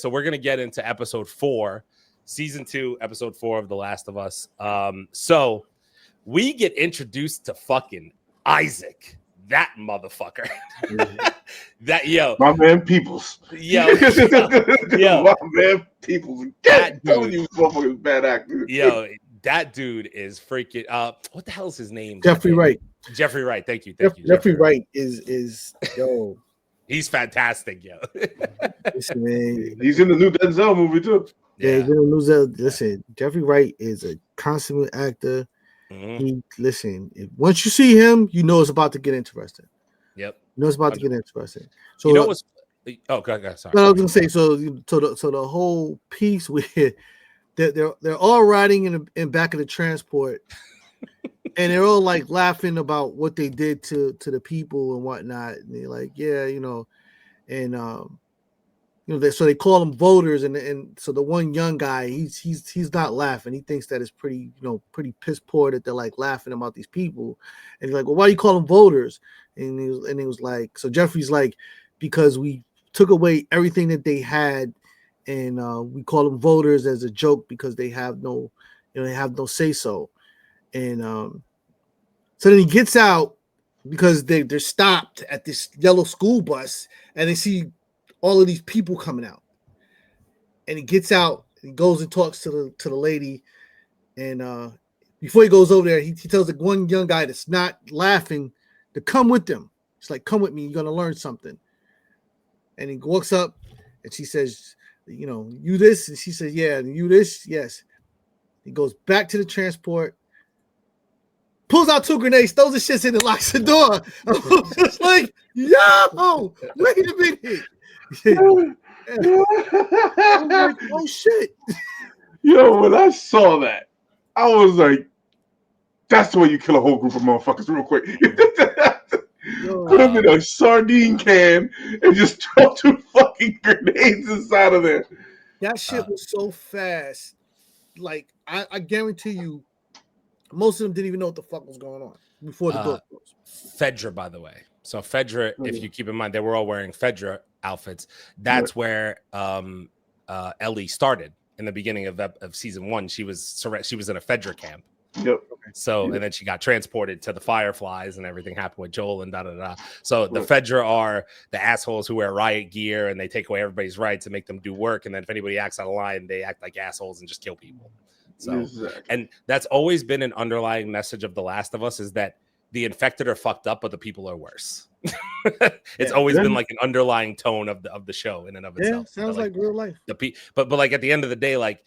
So we're gonna get into episode 4, season 2, episode 4 of The Last of Us. So we get introduced to fucking Isaac, that motherfucker. That my man Peoples. Yo, my man Peoples. That telling dude, you, motherfucker's bad actor. Yo, that dude is freaking. What the hell is his name? Jeffrey Wright. Jeffrey Wright. Thank you. Jeffrey Wright is yo. He's fantastic, yo. Listen, man. He's in the new Denzel movie too. Yeah, he's in the new Denzel. Listen, Jeffrey Wright is a consummate actor. Once you see him, you know it's about to get interesting. Yep. You know it's about to get interesting. So you know what's sorry. I was gonna say so the whole piece where they're all riding in back of the transport. And they're all like laughing about what they did to the people and whatnot. And they're like, yeah, so they call them voters. And so the one young guy, he's not laughing. He thinks that it's pretty piss poor that they're like laughing about these people. And he's like, well, why do you call them voters? And he was like, so Jeffrey's like, because we took away everything that they had, and we call them voters as a joke because they have no say so. And so then he gets out because they're stopped at this yellow school bus and they see all of these people coming out. And he gets out, and he goes and talks to the lady. And before he goes over there, he tells the one young guy that's not laughing to come with him. It's like, come with me, you're gonna learn something. And he walks up and she says, you this? And she says, yeah, and you this? Yes. He goes back to the transport, pulls out 2 grenades, throws the shits in and locks the door. I was just like, yo, wait a minute. I'm like, oh shit. Yo, when I saw that, I was like, that's the way you kill a whole group of motherfuckers real quick. Put them in a sardine can and just throw 2 fucking grenades inside of there. That shit was so fast. Like, I guarantee you, most of them didn't even know what the fuck was going on before the door closed. Fedra, by the way. So Fedra, if you keep in mind, they were all wearing Fedra outfits. That's where Ellie started in the beginning of season 1. She was in a Fedra camp. Yep. So and then she got transported to the Fireflies, and everything happened with Joel and da. So the Fedra are the assholes who wear riot gear, and they take away everybody's rights and make them do work. And then if anybody acts out of line, they act like assholes and just kill people. So and that's always been an underlying message of The Last of Us, is that the infected are fucked up, but the people are worse. It's always been like an underlying tone of the show in and of itself. Yeah, sounds like real life. But like at the end of the day, like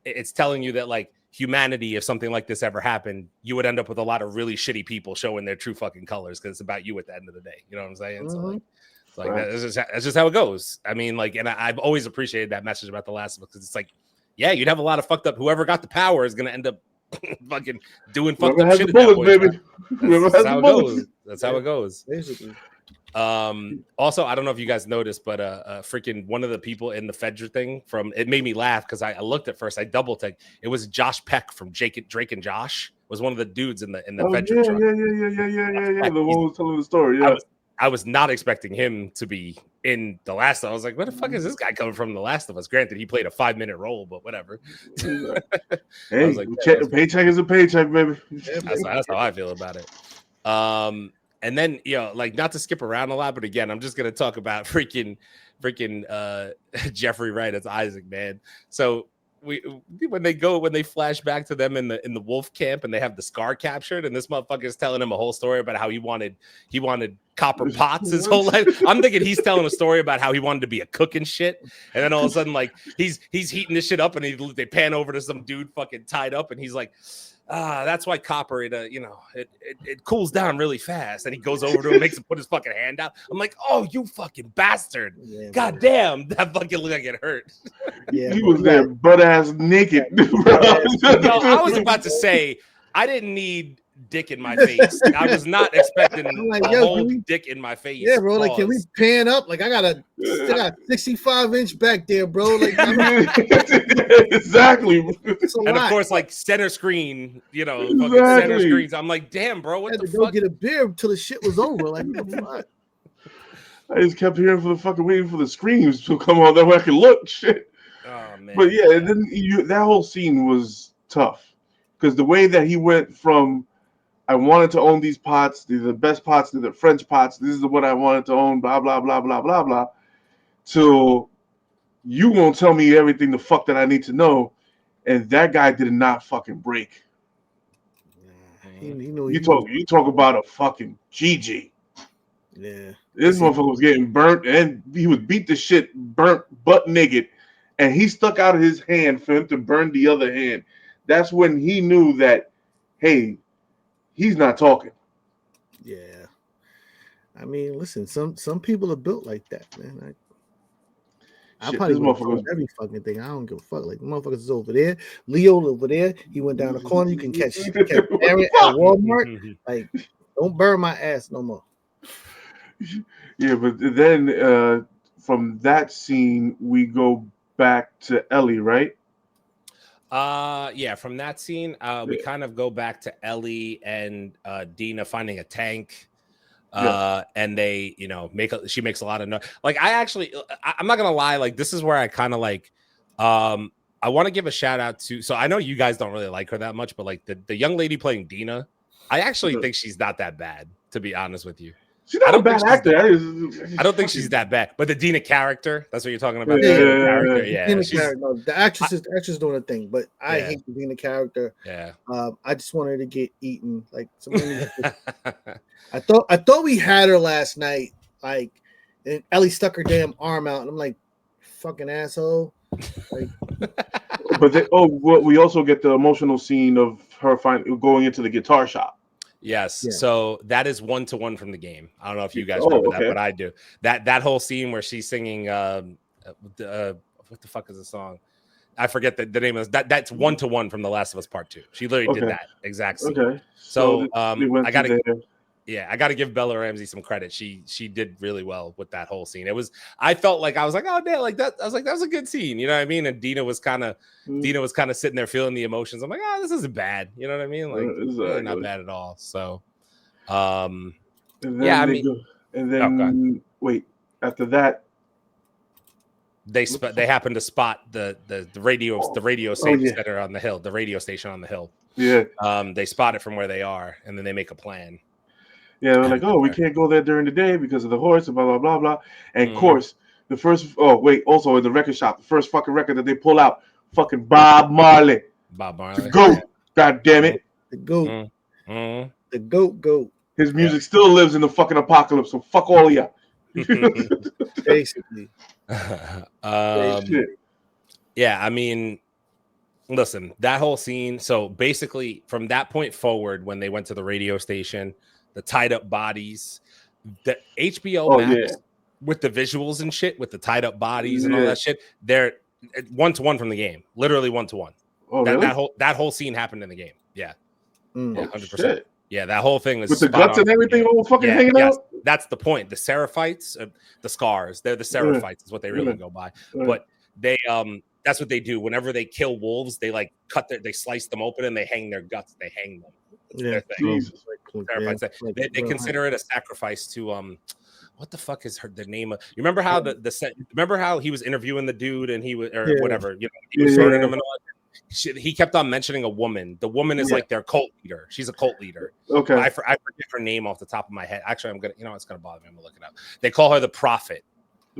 it's telling you that like humanity, if something like this ever happened, you would end up with a lot of really shitty people showing their true fucking colors because it's about you at the end of the day. You know what I'm saying? So like that's just how it goes. I mean, like, and I've always appreciated that message about The Last of Us, because it's like, yeah, you'd have a lot of fucked up. Whoever got the power is going to end up fucking doing fucked up shit. Baby. That's how it goes. That's how it goes. Basically. Also, I don't know if you guys noticed, but freaking one of the people in the Fedra thing it made me laugh because I looked at first, I double checked. It was Josh Peck from Drake and Josh, was one of the dudes in the Fedra truck. Yeah. The one who was telling the story. Yeah. I was not expecting him to be in The Last of Us. I was like, where the fuck is this guy coming from in The Last of Us? Granted, he played a 5-minute role, but whatever. Hey, like, a paycheck is a paycheck, baby. That's how I feel about it. And then, like, not to skip around a lot, but again, I'm just gonna talk about freaking Jeffrey Wright as Isaac, man. So when they flash back to them in the wolf camp and they have the scar captured, and this motherfucker is telling him a whole story about how he wanted copper pots his whole life. I'm thinking he's telling a story about how he wanted to be a cook and shit, and then all of a sudden, like, he's heating this shit up, and they pan over to some dude fucking tied up, and he's like, that's why copper it cools down really fast. And he goes over to him, makes him put his fucking hand out. I'm like, oh, you fucking bastard. God damn, that fucking looked like it hurt. Yeah, he was there butt ass naked. No, I was about to say, I didn't need dick in my face. I was not expecting a whole dick in my face. Yeah, bro. Like, can we pan up? Like, I got a 65-inch back there, bro. Like, exactly. And of course, like, center screen, center screens. I'm like, damn, bro, what the fuck? Go get a beer until the shit was over. Like, what the fuck? I just kept hearing for the fucking waiting for the screams to come on that way I could look. Shit. Oh man. But yeah, and then that whole scene was tough because the way that he went from I wanted to own these pots, these are the best pots, they're the French pots, this is what I wanted to own, blah blah blah blah blah blah, to you won't tell me everything the fuck that I need to know, and that guy did not fucking break. You talk about a fucking GG. Yeah. This motherfucker was getting burnt, and he was beat the shit, burnt butt naked, and he stuck out his hand for him to burn the other hand. That's when he knew that, hey, he's not talking. Yeah. I mean, listen, some people are built like that, man. I probably would every fucking thing. I don't give a fuck. Like, the motherfuckers is over there. Leo over there. He went down the corner. You can catch Aaron at Walmart. Like, don't burn my ass no more. Yeah, but then from that scene, we go back to Ellie, right? Yeah, from that scene, we kind of go back to Ellie and Dina finding a tank. And they, she makes a lot of noise. Like, I'm not gonna lie, like, this is where I kind of like I want to give a shout out to, so I know you guys don't really like her that much, but like the young lady playing Dina, I actually think she's not that bad, to be honest with you. She's not a bad actor. I don't think she's that bad, but the Dina character, that's what you're talking about. Yeah, Dina character. No, the actress is doing a thing, but I hate the Dina character. Yeah. I just want her to get eaten. Like, I thought we had her last night. Like, and Ellie stuck her damn arm out, and I'm like, fucking asshole. Like, but we also get the emotional scene of her going into the guitar shop. Yes, so that is 1-to-1 from the game. I don't know if you guys remember that, but I do. That whole scene where she's singing, what the fuck is the song? I forget the name of that. That's 1-to-1 from The Last of Us Part 2. She literally did that exact scene. Okay, so I gotta give Bella Ramsey some credit. She did really well with that whole scene. I felt like I was like, oh damn, like that. I was like, that was a good scene. You know what I mean? And Dina was kind of sitting there feeling the emotions. I'm like, this isn't bad. You know what I mean? Like, really not bad at all. So, wait. After that, they happen to spot the radio stations that are on the hill. The radio station on the hill. Yeah. They spot it from where they are, and then they make a plan. Yeah, they're like, we can't go there during the day because of the horse and blah, blah, blah, blah. And of course, also in the record shop, the first fucking record that they pull out, fucking Bob Marley. The GOAT. God damn it. The GOAT. The GOAT. His music still lives in the fucking apocalypse, so fuck all of y'all. Basically. Yeah, I mean, listen, that whole scene. So basically, from that point forward, when they went to the radio station, the tied up bodies, the HBO Max with the visuals and shit, with the tied up bodies and all that shit, they're 1-to-1 from the game, literally 1-to-1. Oh, really? That whole scene happened in the game. Yeah, 100%. Shit. Yeah, that whole thing was with the guts and everything all fucking hanging out. That's the point. The Seraphites, the scars, they're the Seraphites is what they really go by. But they that's what they do. Whenever they kill wolves, they like they slice them open and they hang their guts. They hang them. They consider it a sacrifice to what the fuck is the name of? You remember how remember how he was interviewing the dude and he was whatever, he was sorting him and all that. He kept on mentioning a woman. The woman is like their cult leader. She's a cult leader. Okay. I forget her name off the top of my head. Actually, I'm gonna, it's gonna bother me. I'm gonna look it up. They call her the prophet.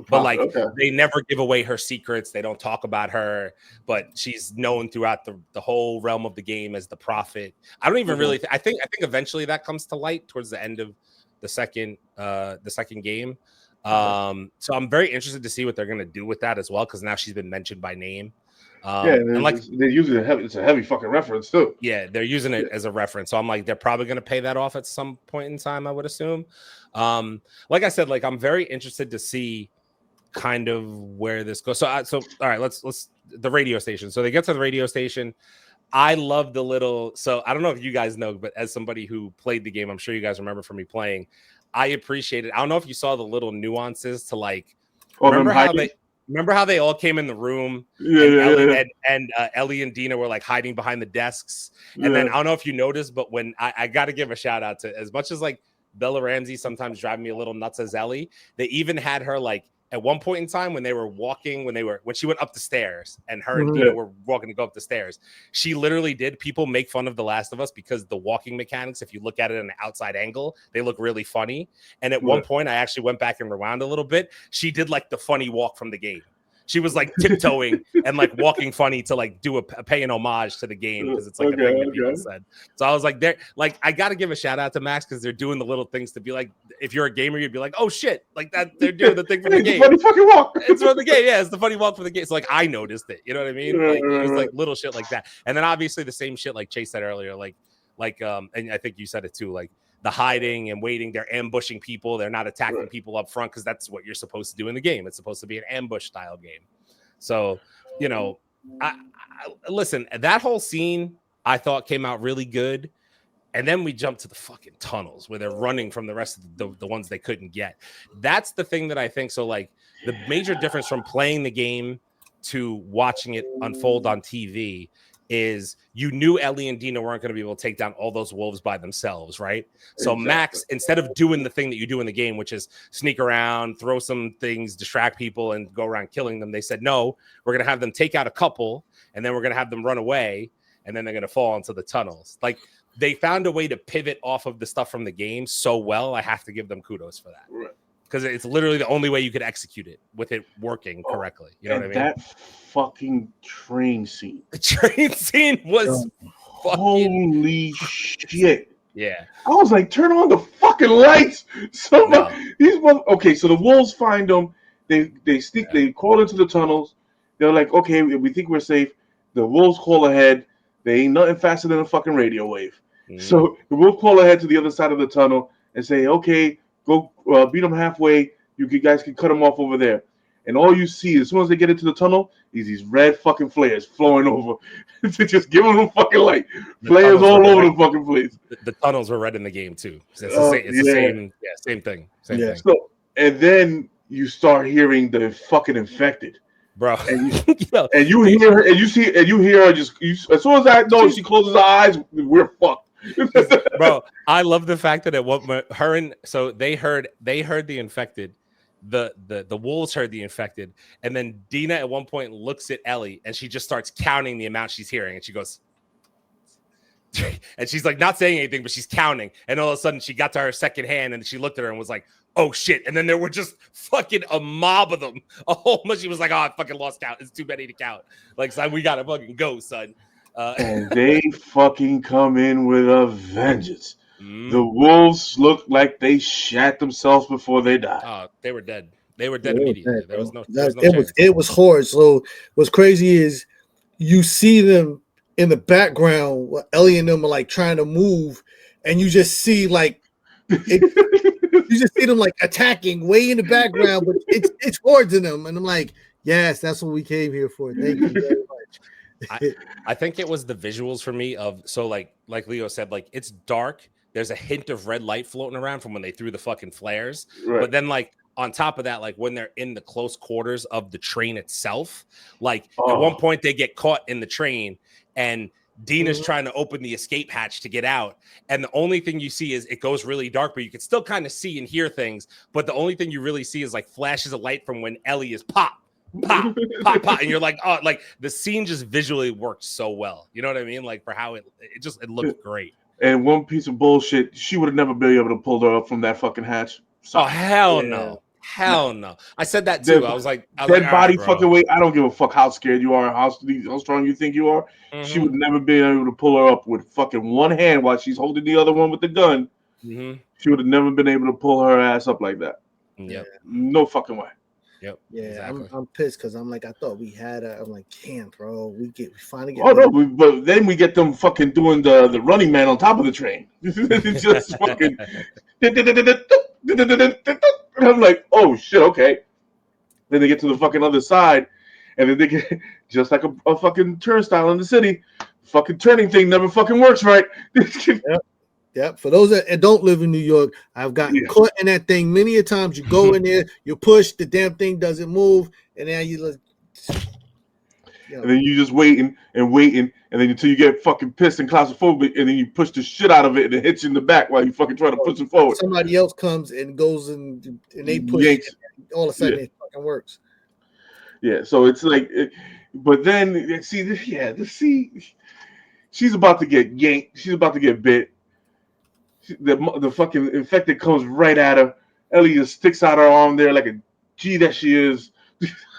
But like they never give away her secrets. They don't talk about her, but she's known throughout the whole realm of the game as the prophet. I don't even really. I think eventually that comes to light towards the end of the second game. So I'm very interested to see what they're gonna do with that as well, because now she's been mentioned by name. And like they're using it heavy. It's a heavy fucking reference too. Yeah, they're using it as a reference. So I'm like, they're probably gonna pay that off at some point in time, I would assume. Like I said, like I'm very interested to see kind of where this goes. So all right, let's the radio station. So they get to the radio station. I love the little. So I don't know if you guys know, but as somebody who played the game, I'm sure you guys remember from me playing. I appreciate it. I don't know if you saw the little nuances to like. Remember how they all came in the room? And Ellie and Dina were like hiding behind the desks. And then I don't know if you noticed, but when I got to give a shout out to, as much as like Bella Ramsey sometimes driving me a little nuts as Ellie. They even had her like at one point in time when they were walking, when she went up the stairs and her and Dina were walking to go up the stairs. She literally did. People make fun of The Last of Us because the walking mechanics, if you look at it in an outside angle, they look really funny. And at one point, I actually went back and rewound a little bit. She did like the funny walk from the game. She was like tiptoeing and like walking funny to like do a pay an homage to the game because it's like a thing that people said. So I was like, they're like, I got to give a shout out to Max because they're doing the little things to be like, if you're a gamer, you'd be like, oh shit, like that they're doing the thing for the game. Funny fucking walk. It's for the game, yeah. It's the funny walk for the game. So like I noticed it, you know what I mean? Like it was like little shit like that, and then obviously the same shit like Chase said earlier, like and I think you said it too, like the hiding and waiting, they're ambushing people, they're not attacking people up front because that's what you're supposed to do in the game. It's supposed to be an ambush style game. So, you know, I listen, that whole scene I thought came out really good. And then we jump to the fucking tunnels where they're running from the rest of the ones they couldn't get. That's the thing that I think. So, like, the major difference from playing the game to watching it unfold on TV is you knew Ellie and Dina weren't going to be able to take down all those wolves by themselves, right? So Max, instead of doing the thing that you do in the game, which is sneak around, throw some things, distract people, and go around killing them, they said, no, we're going to have them take out a couple, and then we're going to have them run away, and then they're going to fall into the tunnels. Like, they found a way to pivot off of the stuff from the game so well. I have to give them kudos for that. Right. Because it's literally the only way you could execute it with it working correctly. You know what I mean? That fucking train scene. The train scene was holy shit. Yeah. I was like, turn on the fucking lights. So the wolves find them. They sneak. They crawl into the tunnels. They're like, okay, we think we're safe. The wolves call ahead. They ain't nothing faster than a fucking radio wave. So the wolves call ahead to the other side of the tunnel and say, okay, go beat them halfway. You guys can cut them off over there. And all you see, as soon as they get into the tunnel, is these red fucking flares flowing over. Just giving them fucking light. Flares all over the fucking place. The tunnels were red in the game, too. So it's the same thing. Same thing. So, and then you start hearing the fucking infected. Bro. And you hear her, and you hear her just, as soon as I know she closes her eyes, we're fucked. Bro, I love the fact that they heard the infected, the wolves heard the infected, and then Dina at one point looks at Ellie and she just starts counting the amount she's hearing, and she goes, and she's like not saying anything, but she's counting, and all of a sudden she got to her second hand and she looked at her and was like, oh shit, and then there were just fucking a mob of them, a whole bunch. She was like, oh, I fucking lost count, it's too many to count, like, son, we gotta fucking go, son. And they fucking come in with a vengeance. The wolves looked like they shat themselves before they died. They were dead. They were dead immediately. There was no it was horrid. So what's crazy is you see them in the background where Ellie and them are like trying to move, and you just see like you just see them like attacking way in the background, but it's hordes in them, and I'm like, yes, that's what we came here for. Thank you very much. I think it was the visuals for me of, so like Leo said, like it's dark. There's a hint of red light floating around from when they threw the fucking flares. Right. But then like on top of that, like when they're in the close quarters of the train itself, like at one point they get caught in the train and Dina's trying to open the escape hatch to get out. And the only thing you see is it goes really dark, but you can still kind of see and hear things. But the only thing you really see is like flashes of light from when Ellie is pop, pop, pop, and you're like, oh, like the scene just visually worked so well. You know what I mean? Like for how it looked great. And one piece of bullshit, she would have never been able to pull her up from that fucking hatch. So, hell no. I said that too. I was like, dead body fucking weight. I don't give a fuck how scared you are, how strong you think you are. She would never be able to pull her up with fucking one hand while she's holding the other one with the gun. She would have never been able to pull her ass up like that. Yep. No fucking way. Yep. Yeah, exactly. I'm pissed because I'm like, I thought we had I'm like, damn, bro, we finally get. Oh no, but then we get them fucking doing the running man on top of the train. Just fucking. And I'm like, oh shit, okay. Then they get to the fucking other side, and then they get just like a fucking turnstile in the city. Fucking turning thing never fucking works right. Yep. For those that don't live in New York, I've gotten caught in that thing many a times. You go in there, you push, the damn thing doesn't move, and then you and then you just waiting, and then until you get fucking pissed and claustrophobic, and then you push the shit out of it, and it hits you in the back while you fucking try to push it forward. Somebody else comes and goes and they push, Yanks. and all of a sudden it fucking works. Yeah, so it's like, but then see, she's about to get yanked. She's about to get bit. The fucking infected comes right at her. Ellie just sticks out her arm there like a G that she is.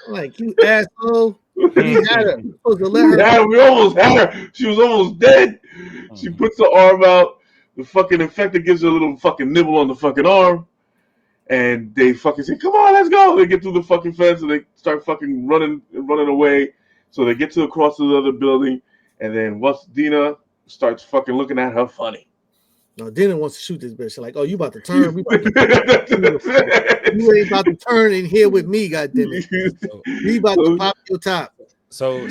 Like, you asshole. We had her. We're supposed to let her. We almost had her. She was almost dead. She puts her arm out. The fucking infected gives her a little fucking nibble on the fucking arm. And they fucking say, come on, let's go. They get through the fucking fence and they start fucking running away. So they get to across to the other building. And then once Dina starts fucking looking at her funny. No, Dina wants to shoot this bitch. She's like, oh, you about to turn? You ain't about to turn in here with me, goddammit. We about to pop your top. So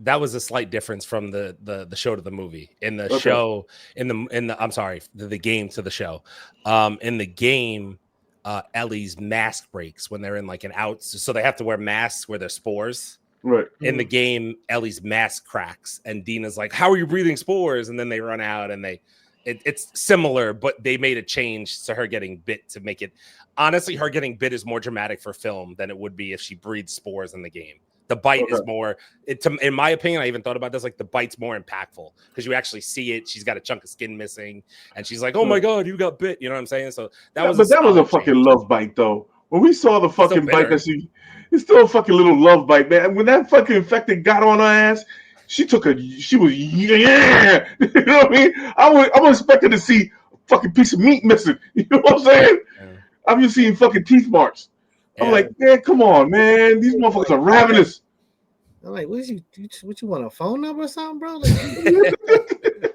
that was a slight difference from the show to the movie. In the show, in the I'm sorry, the game to the show. In the game, Ellie's mask breaks when they're in like an out, so they have to wear masks where they're spores. Right. In the game, Ellie's mask cracks, and Dina's like, "How are you breathing spores?" And then they run out, and it's similar, but they made a change to her getting bit to make it. Honestly, her getting bit is more dramatic for film than it would be if she breathed spores in the game. The bite is more, in my opinion, I even thought about this, like the bite's more impactful because you actually see it. She's got a chunk of skin missing, and she's like, "Oh my god, you got bit." You know what I'm saying? So that was a fucking love bite though. When we saw the fucking bite that it's still a fucking little love bite, man. When that fucking infected got on her ass, she was you know what I mean? I'm expecting to see a fucking piece of meat missing. You know what I'm saying? Yeah. I'm just seeing fucking teeth marks. I'm like, man, come on, man. These motherfuckers are ravenous. I'm like, what you want, a phone number or something, bro? Like,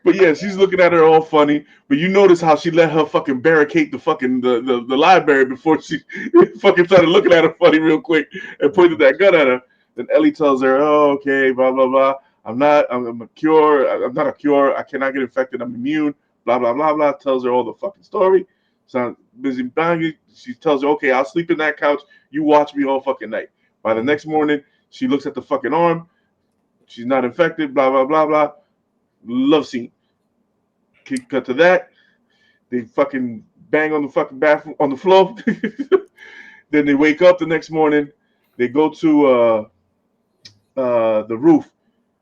but yeah, she's looking at her all funny. But you notice how she let her fucking barricade the fucking the library before she fucking started looking at her funny real quick and pointed that gun at her. Then Ellie tells her, "Oh, okay, blah blah blah. I'm a cure. I'm not a cure. I cannot get infected. I'm immune. Blah blah blah blah." Tells her all the fucking story. Sounds busy banging. She tells her, "Okay, I'll sleep in that couch. You watch me all fucking night." By the next morning, she looks at the fucking arm. She's not infected. Blah blah blah blah. Love scene. Cut to that. They fucking bang on the fucking bathroom on the floor. Then they wake up the next morning. They go to the roof.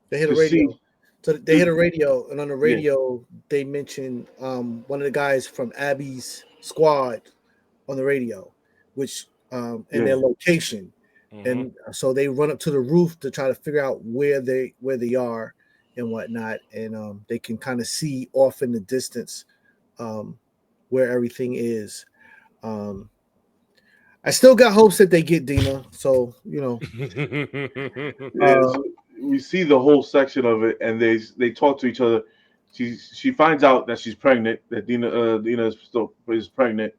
They hit a radio. So they hit a radio, and on the radio they mention one of the guys from Abby's squad on the radio, which and their location. And so they run up to the roof to try to figure out where they are and whatnot, and they can kind of see off in the distance where everything is. I still got hopes that they get Dina, so you know. We see the whole section of it, and they talk to each other. She finds out that she's pregnant. That Dina is pregnant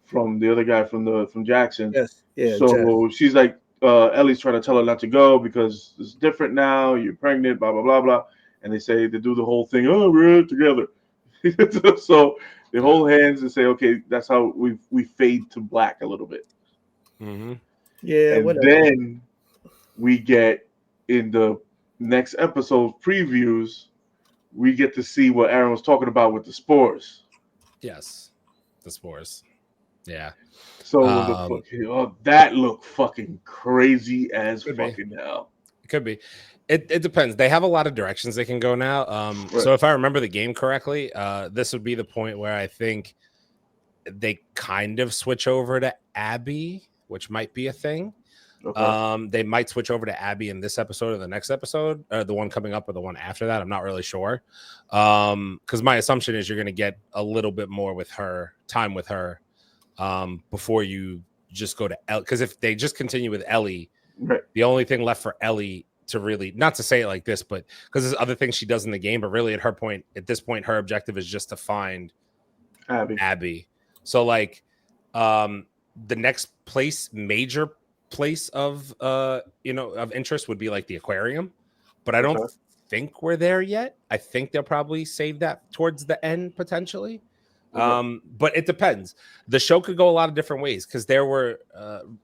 from the other guy from Jackson. Yes, yeah. So she's like, Ellie's trying to tell her not to go because it's different now. You're pregnant, blah blah blah blah. And they say they do the whole thing. Oh, we're together. So they hold hands and say, okay, that's how we fade to black a little bit. Mm-hmm. Yeah, and whatever. Then we get in the next episode previews, we get to see what Aaron was talking about with the spores. Yes, the spores. Yeah. So that looked fucking crazy as fucking hell. It could be. It depends. They have a lot of directions they can go now. So if I remember the game correctly, this would be the point where I think they kind of switch over to Abby, which might be a thing. Okay. They might switch over to Abby in this episode or the next episode, or the one coming up or the one after that. I'm not really sure. Because my assumption is you're going to get a little bit more with her, time with her, before you just go to Ellie. Because if they just continue with Ellie, the only thing left for Ellie to really, not to say it like this, but because there's other things she does in the game, but really at this point, her objective is just to find Abby. So like, the next major place of of interest would be like the aquarium, but I don't think we're there yet. I think they'll probably save that towards the end potentially. But it depends. The show could go a lot of different ways because there were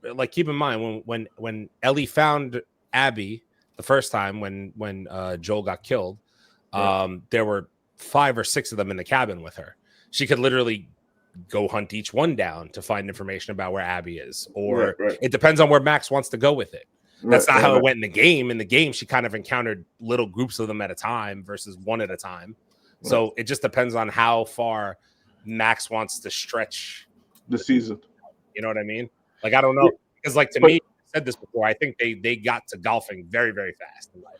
like, keep in mind when Ellie found Abby the first time when Joel got killed, there were 5 or 6 of them in the cabin with her. She could literally go hunt each one down to find information about where Abby is, or it depends on where Max wants to go with it. That's not how it went in the game. In the game, she kind of encountered little groups of them at a time versus one at a time. So it just depends on how far Max wants to stretch the season. You know what I mean? Like, I don't know. Because, like, to me, I said this before, I think they got to golfing very, very fast in life.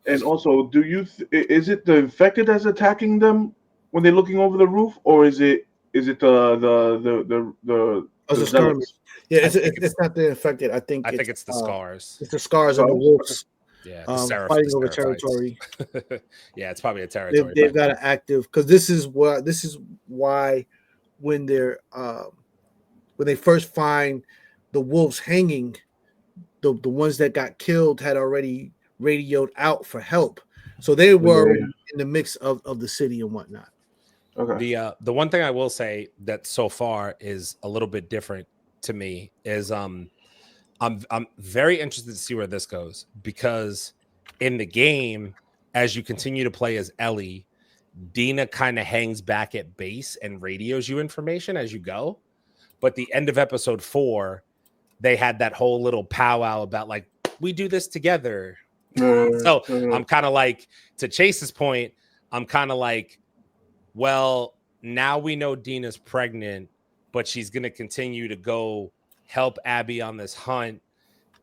And also, is it the infected that's attacking them when they're looking over the roof, or is it the skirmish? Yeah, it's not the infected. I think it's the scars. It's the scars and the wolves. Yeah, fighting over territory. Yeah, it's probably a territory. They've got an active, because this is why when they first find the wolves hanging, the ones that got killed had already radioed out for help, so they were in the mix of the city and whatnot. Okay. The one thing I will say that so far is a little bit different to me is I'm very interested to see where this goes, because in the game, as you continue to play as Ellie, Dina kind of hangs back at base and radios you information as you go. But the end of episode 4, they had that whole little powwow about, like, we do this together. So I'm kind of like, to Chase's point, I'm kind of like, well, now we know Dina's pregnant, but she's going to continue to go help Abby on this hunt.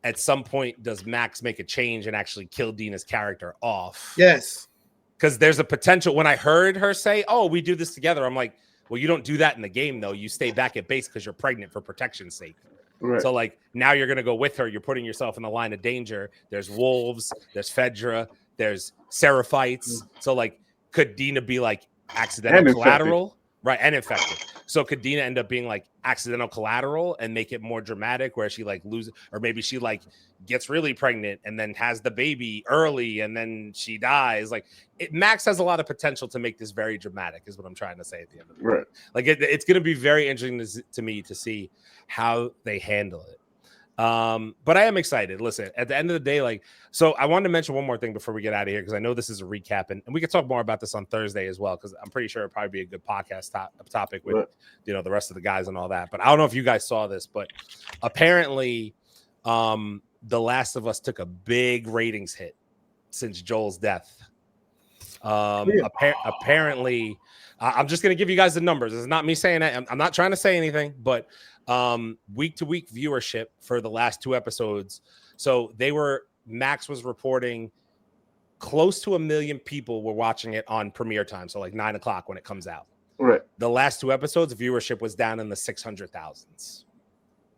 At some point, does Max make a change and actually kill Dina's character off? Yes. Because there's a potential. When I heard her say, oh, we do this together, I'm like, well, you don't do that in the game, though. You stay back at base because you're pregnant for protection's sake. Right. So, like, now you're going to go with her. You're putting yourself in the line of danger. There's wolves. There's Fedra. There's Seraphites. So, like, could Dina be, like, accidental collateral? Right, and infected. So could Dina end up being like accidental collateral and make it more dramatic, where she like loses, or maybe she like gets really pregnant and then has the baby early and then she dies? Like, Max has a lot of potential to make this very dramatic, is what I'm trying to say at the end of the day. Like, it's going to be very interesting to me to see how they handle it. But I am excited. Listen, at the end of the day, like, so I wanted to mention one more thing before we get out of here, because I know this is a recap, and we can talk more about this on Thursday as well, because I'm pretty sure it'll probably be a good podcast topic with the rest of the guys and all that. But I don't know if you guys saw this, but apparently The Last of Us took a big ratings hit since Joel's death. Apparently, I'm just going to give you guys the numbers. It's not me saying that. I'm not trying to say anything, but week to week viewership for the last 2 episodes. So Max was reporting close to 1 million people were watching it on premiere time. So like 9 o'clock when it comes out. Right. The last 2 episodes, viewership was down in the 600,000s.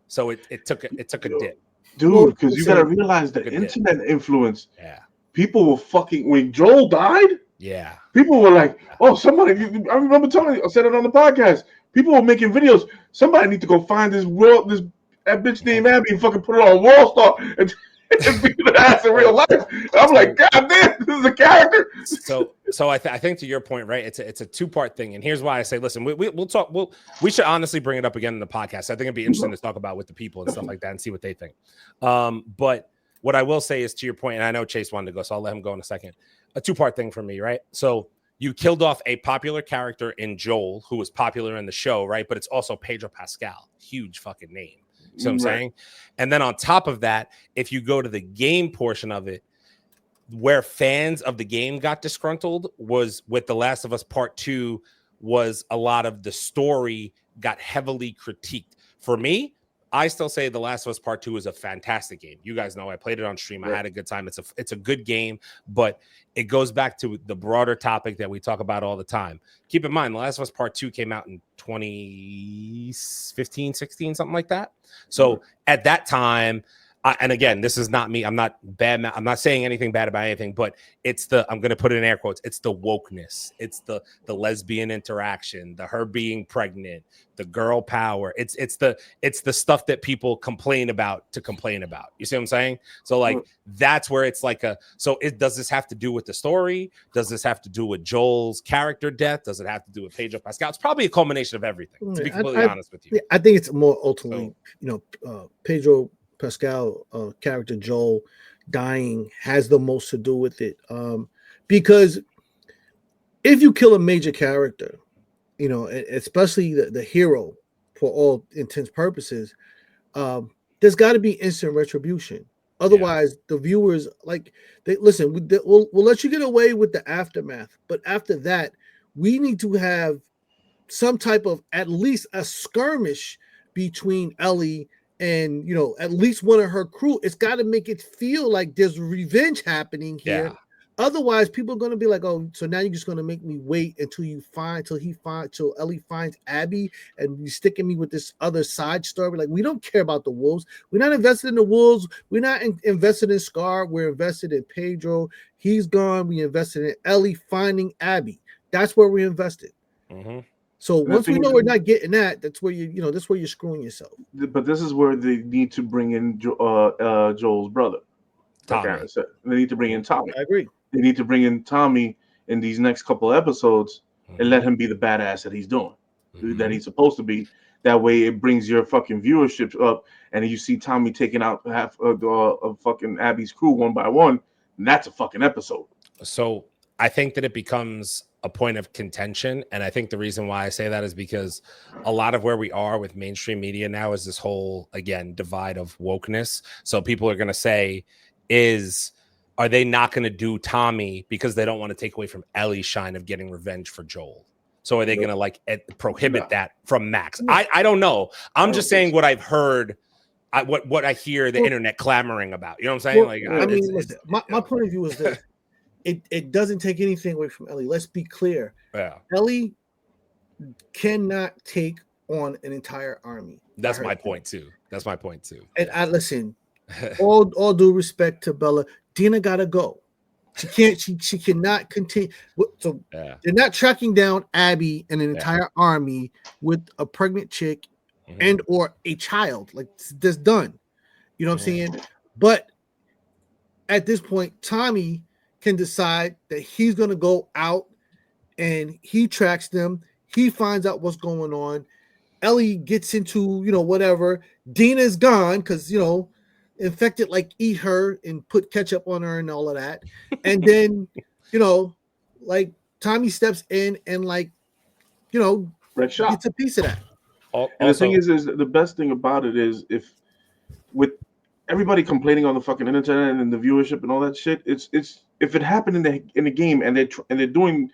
So it took a dip. Dude, because you got to realize the internet influence. Yeah. People were fucking, when Joel died. Yeah. People were like, oh, somebody, I remember telling you, I said it on the podcast. People were making videos. Somebody need to go find that bitch named Abby and fucking put it on Wall Star and beat the ass in real life. I'm like, God damn, this is a character. So I think to your point, right? It's a 2-part thing, and here's why I say, listen, we'll talk. We should honestly bring it up again in the podcast. I think it'd be interesting to talk about with the people and stuff like that and see what they think. But what I will say is, to your point, and I know Chase wanted to go, so I'll let him go in a second. A 2-part thing for me, right? So you killed off a popular character in Joel, who was popular in the show, right? But it's also Pedro Pascal, huge fucking name. You know what I'm saying? And then on top of that, if you go to the game portion of it, where fans of the game got disgruntled was with The Last of Us Part 2, was a lot of the story got heavily critiqued. For me, I still say The Last of Us Part 2 is a fantastic game. You guys know I played it on stream. I had a good time. It's a good game, but it goes back to the broader topic that we talk about all the time. Keep in mind, The Last of Us Part 2 came out in 2015, 16, something like that. So at that time, and again, this is not me. I'm not bad. I'm not saying anything bad about anything, but I'm going to put it in air quotes. It's the wokeness. It's the lesbian interaction, her being pregnant, the girl power. It's the stuff that people complain about. You see what I'm saying? So like, that's where it's like does this have to do with the story? Does this have to do with Joel's character death? Does it have to do with Pedro Pascal? It's probably a culmination of everything, to be completely honest with you. I think it's more ultimately, Pedro Pascal character Joel dying has the most to do with it. Because if you kill a major character, especially the hero for all intents purposes, there's got to be instant retribution. Otherwise, the viewers they listen. We'll let you get away with the aftermath, but after that, we need to have some type of at least a skirmish between Ellie and at least one of her crew. It's got to make it feel like there's revenge happening here. Yeah. Otherwise, people are going to be like, "Oh, so now you're just going to make me wait till Ellie finds Abby, and you're sticking me with this other side story." Like, we don't care about the wolves. We're not invested in the wolves. We're not invested in Scar. We're invested in Pedro. He's gone. We invested in Ellie finding Abby. That's where we're invested. Mm-hmm. So once we know we're not getting that, that's where that's where you're screwing yourself. But this is where they need to bring in Joel's brother. Tommy. Like said. They need to bring in Tommy. I agree. They need to bring in Tommy in these next couple episodes and let him be the badass that he's doing, that he's supposed to be. That way, it brings your fucking viewership up, and you see Tommy taking out half of fucking Abby's crew one by one. And that's a fucking episode. So I think that it becomes a point of contention, and I think the reason why I say that is because a lot of where we are with mainstream media now is this whole, again, divide of wokeness. So people are going to say, are they not going to do Tommy because they don't want to take away from Ellie's shine of getting revenge for Joel? So are they going to prohibit that from Max? I don't know. I'm just saying what I've heard, what I hear the internet clamoring about. You know what I'm saying? Listen, my point of view is this. It doesn't take anything away from Ellie. Let's be clear. Yeah. Ellie cannot take on an entire army. That's my point too. And I listen, all due respect to Bella, Dina gotta go. She cannot continue. So they're not tracking down Abby and an entire army with a pregnant chick and or a child. Like, that's done. You know what I'm saying? But at this point, Tommy can decide that he's going to go out and he tracks them. He finds out what's going on. Ellie gets into, whatever. Dina's gone because, infected, like, eat her and put ketchup on her and all of that. And then, Tommy steps in and, Red shot. gets a piece of that. And the thing is the best thing about it is if with everybody complaining on the fucking internet and the viewership and all that shit, it's if it happened in the game and they're doing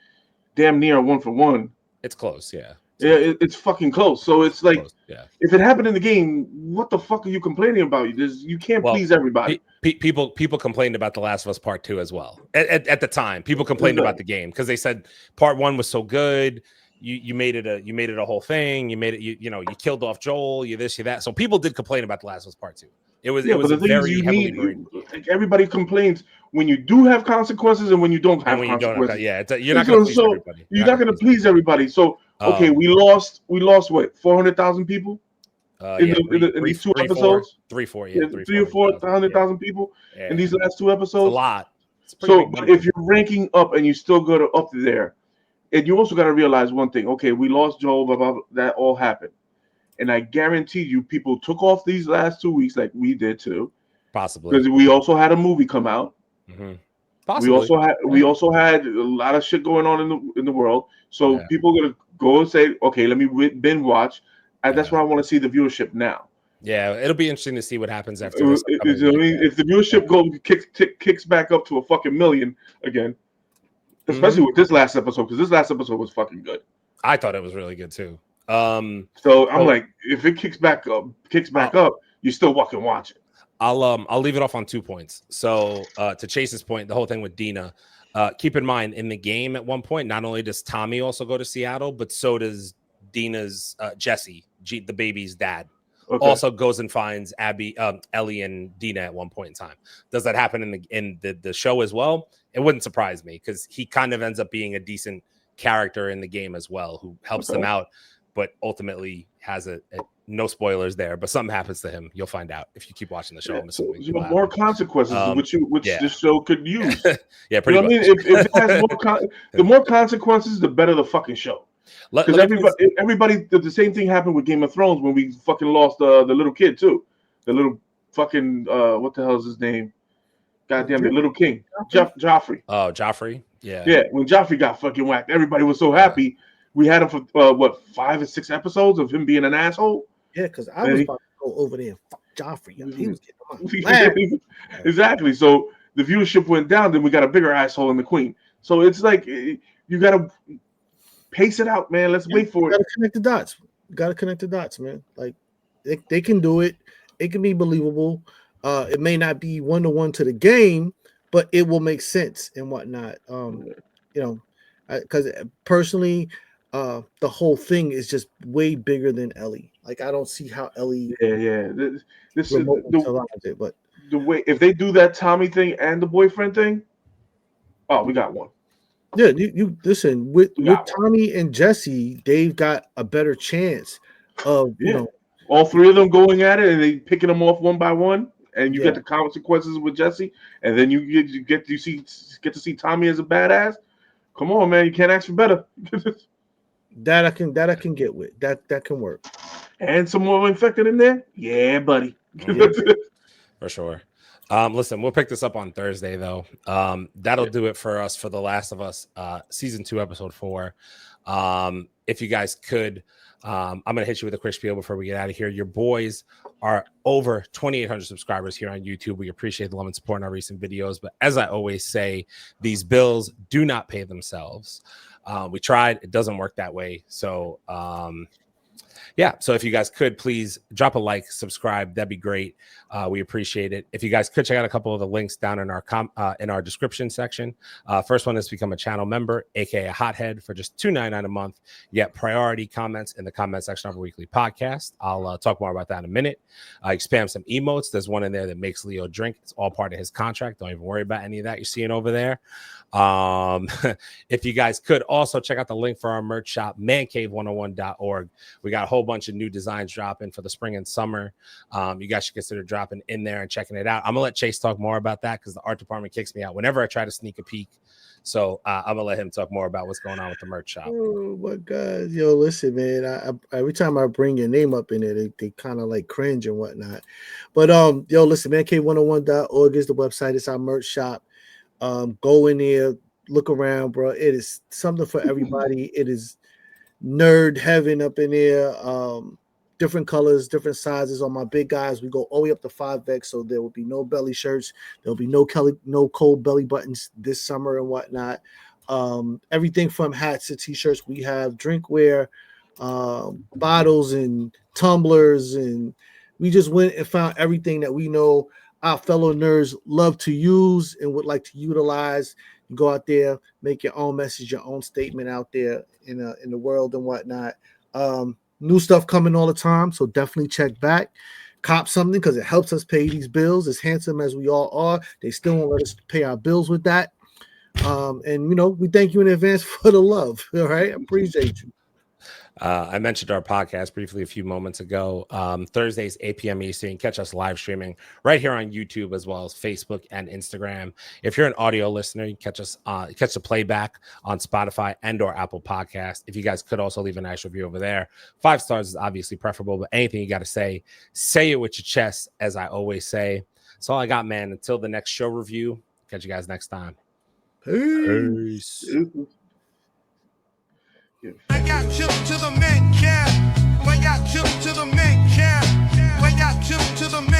damn near 1-for-1, it's close. Yeah, it's fucking close. So it's like, close, if it happened in the game, what the fuck are you complaining about? You can't please everybody. People complained about The Last of Us Part 2 as well. At the time, people complained about the game because they said Part 1 was so good. You made it a whole thing. You made it. You killed off Joel. You this, you that. So people did complain about The Last of Us Part 2. It was very heavily. Everybody complains when you do have consequences and when you don't have consequences. You're not going to please everybody. You're not going to please everybody. So we lost what, 400,000 people in these 2 episodes. 3 or 400,000 people in these last 2 episodes. It's a lot. So if you're ranking up and you still go to up there, and you also got to realize one thing. Okay, we lost Joel, blah, blah, blah, that all happened. And I guarantee you, people took off these last 2 weeks like we did too. Possibly. Because we also had a movie come out. Possibly. We also had a lot of shit going on in the world. So people are gonna go and say, okay, let me binge watch. And that's why I want to see the viewership now. Yeah, it'll be interesting to see what happens after this. If the viewership kicks back up to a fucking million again, especially with this last episode, because this last episode was fucking good. I thought it was really good too. So I'm like, if it kicks back up, you still fucking watch it. I'll leave it off on 2 points. So to Chase's point, the whole thing with Dina, keep in mind in the game at one point, not only does Tommy also go to Seattle, but so does Dina's Jesse, the baby's dad. Also goes and finds Ellie and Dina at one point in time. Does that happen in the show as well? It wouldn't surprise me because he kind of ends up being a decent character in the game as well, who helps them out, but ultimately has a no spoilers there. But something happens to him. You'll find out if you keep watching the show. More consequences, which this show could use. Pretty much. I mean, if it has the more consequences, the better the fucking show. Because everybody, the same thing happened with Game of Thrones when we fucking lost the little kid too, the little fucking what the hell is his name? Goddamn, the little king, Joffrey. Oh, Joffrey. Yeah. Yeah, when Joffrey got fucking whacked, everybody was so happy. We had him for what 5 or 6 episodes of him being an asshole. Yeah, because I was about to go over there and fuck Joffrey up. He was getting on my Exactly. So the viewership went down. Then we got a bigger asshole in the queen. So it's like you gotta pace it out, man. Let's wait for it. Gotta connect the dots. Gotta connect the dots, man. Like they can do it. It can be believable. It may not be 1-to-1 to the game, but it will make sense and whatnot. Because personally, the whole thing is just way bigger than Ellie. Like I don't see how Ellie This is it, but the way if they do that Tommy thing and the boyfriend thing, oh, we got one. Yeah, you listen with Tommy and Jesse, they've got a better chance of all 3 of them going at it and they picking them off one by one, and you get the consequences with Jesse, and then you get to see Tommy as a badass. Come on, man, you can't ask for better. that I can get with. That can work. And some more infected in there, yeah, buddy. For sure. Listen, we'll pick this up on Thursday though. That'll do it for us for The Last of Us season 2, episode 4. If you guys could, I'm gonna hit you with a quick spiel before we get out of here. Your boys are over 2,800 subscribers here on YouTube. We appreciate the love and support in our recent videos, but as I always say, these bills do not pay themselves. We tried, it doesn't work that way. So so if you guys could please drop a like, subscribe, that'd be great. We appreciate it. If you guys could check out a couple of the links down in our description section. First one is to become a channel member, aka a hothead, for just $2.99 a month. You get priority comments in the comment section of our weekly podcast. I'll talk more about that in a minute. You spam some emotes. There's one in there that makes Leo drink. It's all part of his contract. Don't even worry about any of that you're seeing over there. If you guys could also check out the link for our merch shop, mancave101.org. We got a whole bunch of new designs dropping for the spring and summer. You guys should consider dropping in there and checking it out. I'm gonna let Chase talk more about that because the art department kicks me out whenever I try to sneak a peek. So I'm gonna let him talk more about what's going on with the merch shop. Oh my God, yo, listen, man. I every time I bring your name up in there, they kind of like cringe and whatnot. But yo, listen, mancave101.org is the website. It's our merch shop. Go in there, look around, bro. It is something for everybody. It is nerd heaven up in there. Different colors, different sizes. On my big guys, we go all the way up to 5X, so there will be no belly shirts. There'll be no cold belly buttons this summer and whatnot. Everything from hats to t-shirts. We have drinkware, bottles and tumblers, and we just went and found everything that we know our fellow nerds love to use and would like to utilize. You go out there, make your own message, your own statement out there in the world and whatnot. New stuff coming all the time, so definitely check back, cop something because it helps us pay these bills. As handsome as we all are, they still won't let us pay our bills with that. And we thank you in advance for the love. All right, appreciate you. I mentioned our podcast briefly a few moments ago. Thursdays, 8 p.m. Eastern. Catch us live streaming right here on YouTube as well as Facebook and Instagram. If you're an audio listener, you catch us catch the playback on Spotify and or Apple Podcast. If you guys could also leave a nice review over there. 5 stars is obviously preferable, but anything you got to say it with your chest, as I always say. That's all I got, man. Until the next show review, catch you guys next time. Peace. I got chips to the men camp. I got chips to the men camp. I got chips to the men.